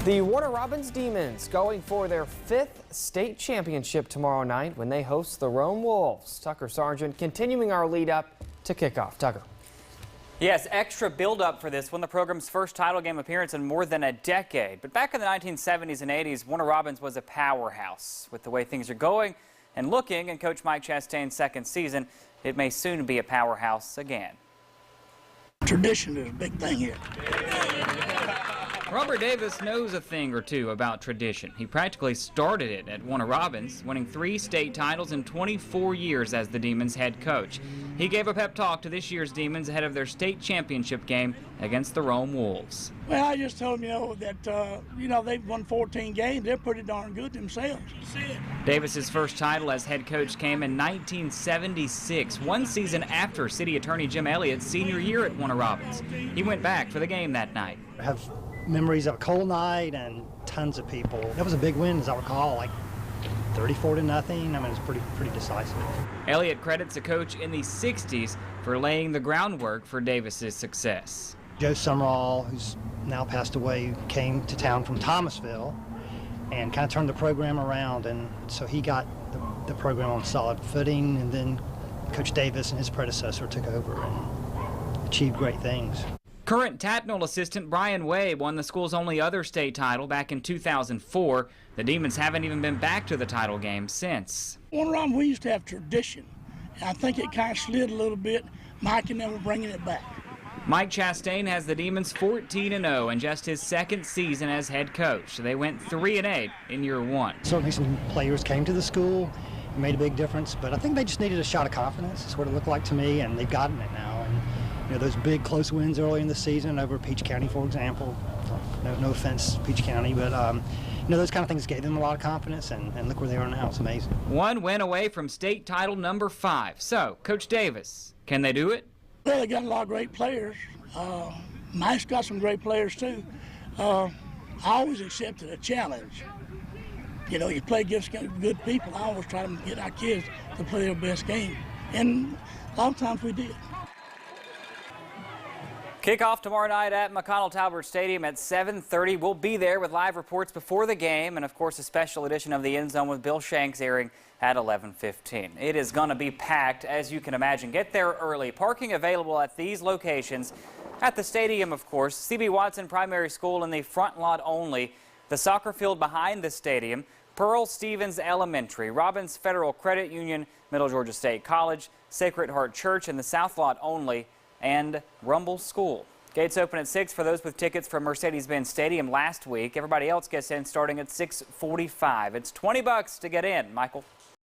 The Warner Robins Demons going for their 5th state championship tomorrow night when they host the Rome Wolves. Tucker Sargent continuing our lead up to kickoff. Tucker. Yes, extra build-up for this one, the program's first title game appearance in more than a decade. But back in the 1970s and 80s, Warner Robins was a powerhouse. With the way things are going and looking in Coach Mike Chastain's second season, it may soon be a powerhouse again. Tradition is a big thing here. Robert Davis knows a thing or two about tradition. He practically started it at Warner Robins, winning 3 state titles in 24 years as the Demons head coach. He gave a pep talk to this year's Demons ahead of their state championship game against the Rome Wolves. Well, I just told them, that, they've won 14 games. They're pretty darn good themselves. Davis's first title as head coach came in 1976, one season after City Attorney Jim Elliott's senior year at Warner Robins. He went back for the game that night. I have memories of a cold night and tons of people. That was a big win, as I recall, like 34-0. I mean, it was pretty decisive. Elliott credits a coach in the 60s for laying the groundwork for Davis's success. Joe Summerall, who's now passed away, came to town from Thomasville and kind of turned the program around, and so he got the program on solid footing, and then Coach Davis and his predecessor took over and achieved great things. Current Tatnall assistant Brian Way won the school's only other state title back in 2004. The Demons haven't even been back to the title game since. Warner Robins, we used to have tradition, and I think it kind of slid a little bit. Mike and them were bringing it back. Mike Chastain has the Demons 14-0 in just his second season as head coach. They went 3-8 in year 1. Certainly some players came to the school, made a big difference, but I think they just needed a shot of confidence. That's what it looked like to me, and they've gotten it now. And those big close wins early in the season over Peach County, for example. No offense, Peach County, but those kind of things gave them a lot of confidence, and look where they are now. It's amazing. One win away from state title number 5. So, Coach Davis, can they do it? Well, they got a lot of great players. Mike's got some great players too. I always accepted a challenge. You play against good people. I always try to get our kids to play their best game, and a lot of times we did. Kickoff tomorrow night at McConnell-Talbert Stadium at 7:30. We'll be there with live reports before the game and, of course, a special edition of The End Zone with Bill Shanks airing at 11:15. It is going to be packed, as you can imagine. Get there early. Parking available at these locations. At the stadium, of course, C.B. Watson Primary School in the front lot only. The soccer field behind the stadium. Pearl Stevens Elementary, Robbins Federal Credit Union, Middle Georgia State College, Sacred Heart Church in the south lot only, and Rumble School. Gates open at 6 for those with tickets from Mercedes-Benz Stadium last week. Everybody else gets in starting at 6:45. It's $20 to get in. Michael.